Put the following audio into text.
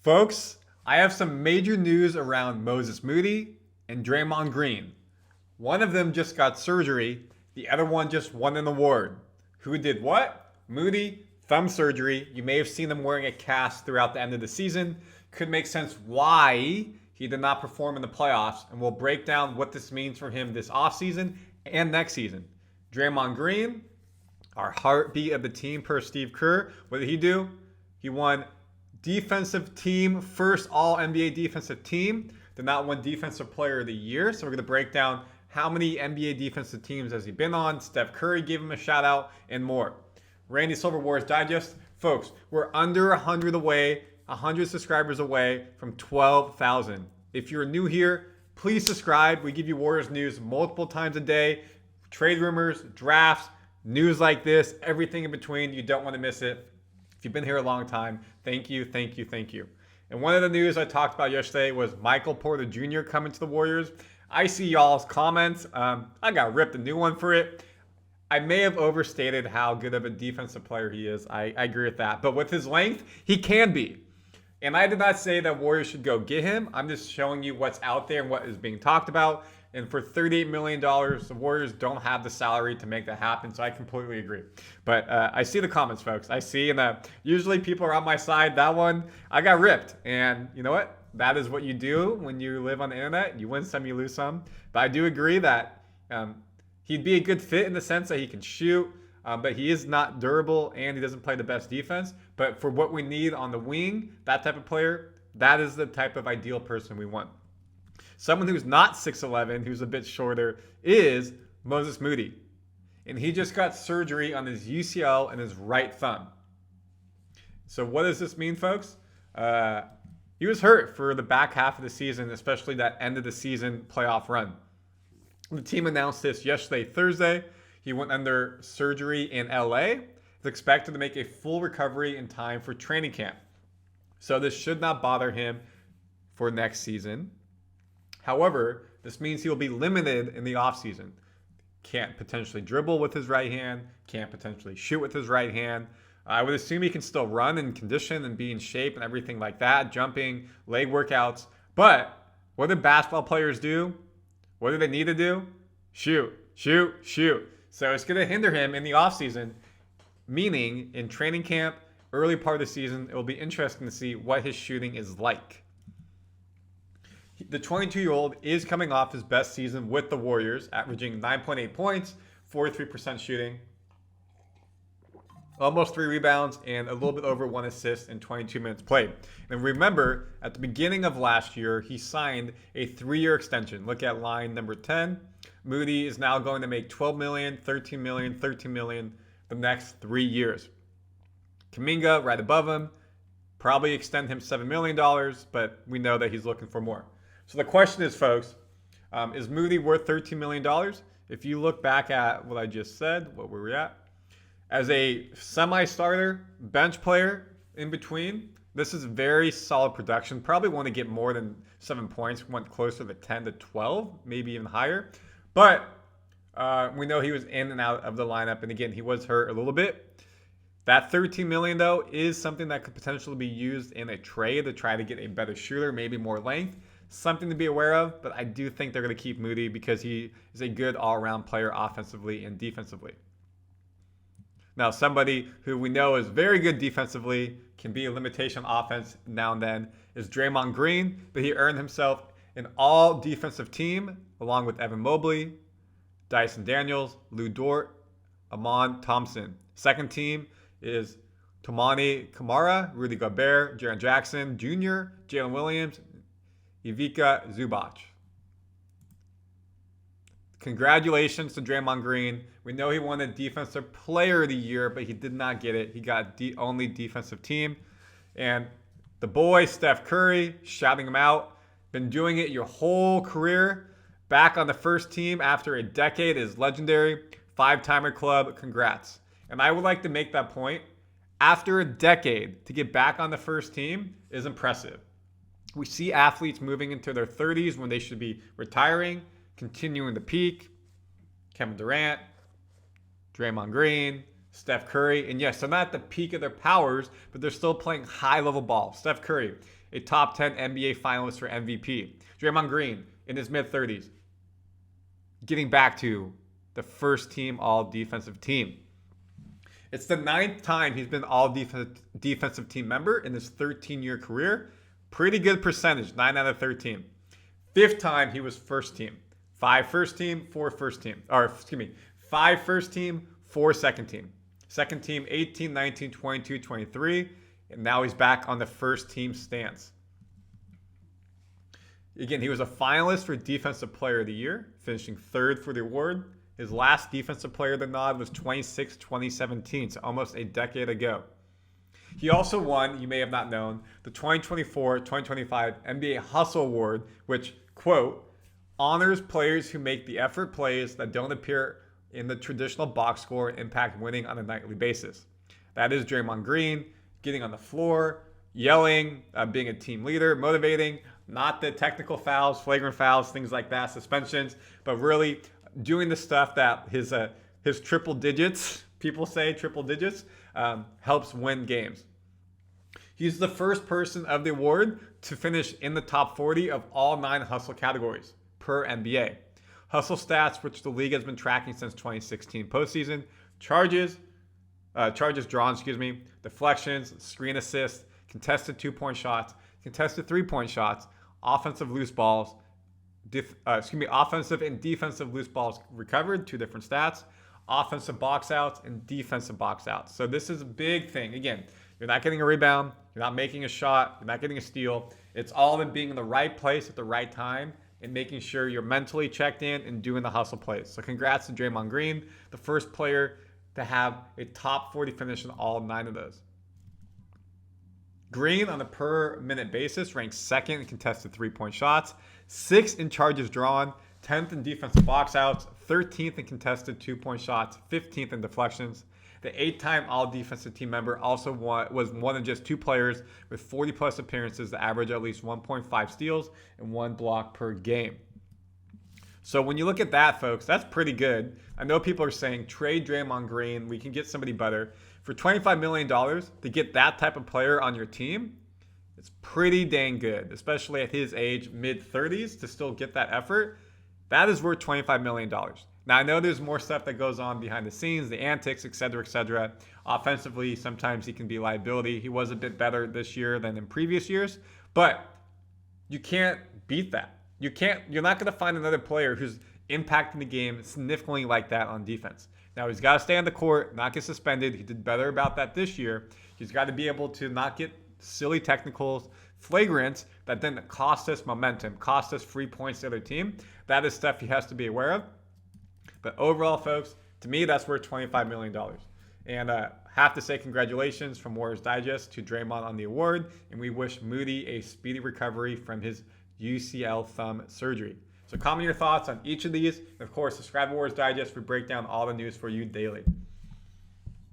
Folks, I have some major news around Moody and Draymond Green. One of them just got surgery, the other one just won an award. Who did what? Moody, thumb surgery. You may have seen him wearing a cast throughout the end of the season. Could make sense why he did not perform in the playoffs, and we'll break down what this means for him this offseason and next season. Draymond Green, our heartbeat of the team per Steve Kerr. What did he do? He won defensive team, first all NBA defensive team. Did not win defensive player of the year. So we're going to break down how many NBA defensive teams has he been on. Steph Curry gave him a shout out and more. Randy Silver Warriors Digest. Folks, we're under 100 subscribers away from 12,000. If you're new here, please subscribe. We give you Warriors news multiple times a day. Trade rumors, drafts, news like this, everything in between. You don't want to miss it. If you've been here a long time, thank you. And one of the news I talked about yesterday was Michael Porter Jr. coming to the Warriors. I see y'all's comments. I got ripped a new one for it. I may have overstated how good of a defensive player he is. I agree with that. But with his length, he can be. And I did not say that Warriors should go get him. I'm just showing you what's out there and what is being talked about. And for $38 million, the Warriors don't have the salary to make that happen. So I completely agree. But I see the comments, folks. I see, and usually people are on my side. That one, I got ripped. And you know what? That is what you do when you live on the internet. You win some, you lose some. But I do agree that he'd be a good fit in the sense that he can shoot. But he is not durable, and he doesn't play the best defense. But for what we need on the wing, that type of player, that is the type of ideal person we want. Someone who's not 6'11", who's a bit shorter, is Moses Moody. And he just got surgery on his UCL and his right thumb. So what does this mean, folks? He was hurt for the back half of the season, especially that end of the season playoff run. The team announced this yesterday, Thursday. He went under surgery in LA. He's expected to make a full recovery in time for training camp. So this should not bother him for next season. However, this means he'll be limited in the offseason. Can't potentially dribble with his right hand. Can't potentially shoot with his right hand. I would assume he can still run and condition and be in shape and everything like that. Jumping, leg workouts. But what do basketball players do? What do they need to do? Shoot. So it's going to hinder him in the offseason, meaning in training camp, early part of the season, it will be interesting to see what his shooting is like. The 22-year-old is coming off his best season with the Warriors, averaging 9.8 points, 43% shooting, almost 3 rebounds, and a little bit over 1 assist in 22 minutes played. And remember, at the beginning of last year, he signed a 3-year extension. Look at line number 10. Moody is now going to make $12 million, $13 million, $13 million the next 3 years. Kuminga right above him, probably extend him $7 million, but we know that he's looking for more. So the question is, folks, is Moody worth $13 million? If you look back at what I just said, what were we at? As a semi-starter, bench player in between, this is very solid production. Probably want to get more than 7 points. Went closer to 10 to 12, maybe even higher. But we know he was in and out of the lineup. And again, he was hurt a little bit. That $13 million, though, is something that could potentially be used in a trade to try to get a better shooter, maybe more length. Something to be aware of. But I do think they're going to keep Moody because he is a good all-around player offensively and defensively. Now, somebody who we know is very good defensively, can be a limitation offense now and then, is Draymond Green. But he earned himself an all-defensive team along with Evan Mobley, Dyson Daniels, Lou Dort, Amon Thompson. Second team is Toumani Camara, Rudy Gobert, Jaren Jackson Jr., Jalen Williams, Ivica Zubac. Congratulations to Draymond Green. We know he won the Defensive Player of the Year, but he did not get it. He got only defensive team. And the boy, Steph Curry, shouting him out. Been doing it your whole career. Back on the first team after a decade is legendary. 5-timer club. Congrats. And I would like to make that point. After a decade, to get back on the first team is impressive. We see athletes moving into their 30s when they should be retiring, continuing to peak. Kevin Durant, Draymond Green, Steph Curry, and yes, they're not at the peak of their powers, but they're still playing high-level ball. Steph Curry, a top 10 NBA finalist for MVP. Draymond Green, in his mid-30s, getting back to the first team all-defensive team. It's the 9th time he's been all-defensive team member in his 13-year career. Pretty good percentage, 9 out of 13. 5th time he was first team. 5 first team, 4 first team. 5 first team, 4 second team. Second team, 18, 19, 22, 23. And now he's back on the first team stance. Again, he was a finalist for Defensive Player of the Year, finishing 3rd for the award. His last Defensive Player of the Nod was 26-2017, so almost a decade ago. He also won, you may have not known, the 2024-2025 NBA Hustle Award, which, quote, honors players who make the effort plays that don't appear in the traditional box score and impact winning on a nightly basis. That is Draymond Green getting on the floor, yelling, being a team leader, motivating, not the technical fouls, flagrant fouls, things like that, suspensions, but really doing the stuff that his triple digits, people say triple digits, helps win games. He's the first person of the award to finish in the top 40 of all 9 hustle categories per NBA. Hustle stats, which the league has been tracking since 2016 postseason: charges drawn, deflections, screen assists, contested 2-point shots, contested 3-point shots, offensive loose balls, offensive and defensive loose balls recovered, 2 different stats, offensive box outs and defensive box outs. So this is a big thing. Again, you're not getting a rebound, you're not making a shot, you're not getting a steal. It's all in being in the right place at the right time and making sure you're mentally checked in and doing the hustle plays. So congrats to Draymond Green, the first player to have a top 40 finish in all 9 of those. Green, on a per-minute basis, ranks 2nd in contested 3-point shots, 6th in charges drawn, 10th in defensive box outs, 13th in contested 2-point shots, 15th in deflections. The 8-time all-defensive team member also was one of just 2 players with 40-plus appearances that average at least 1.5 steals and 1 block per game. So when you look at that, folks, that's pretty good. I know people are saying, trade Draymond Green, we can get somebody better. For $25 million to get that type of player on your team, it's pretty dang good, especially at his age, mid-30s, to still get that effort. That is worth $25 million. Now, I know there's more stuff that goes on behind the scenes, the antics, et cetera, et cetera. Offensively, sometimes he can be a liability. He was a bit better this year than in previous years, but you can't beat that. You're not going to find another player who's impacting the game significantly like that on defense. Now, he's got to stay on the court, not get suspended. He did better about that this year. He's got to be able to not get silly technicals, flagrants that then cost us momentum, cost us free points to the other team. That is stuff he has to be aware of. But overall, folks, to me, that's worth $25 million. And have to say congratulations from Warriors Digest to Draymond on the award. And we wish Moody a speedy recovery from his UCL thumb surgery. So comment your thoughts on each of these. And of course, subscribe to Warriors Digest. We break down all the news for you daily.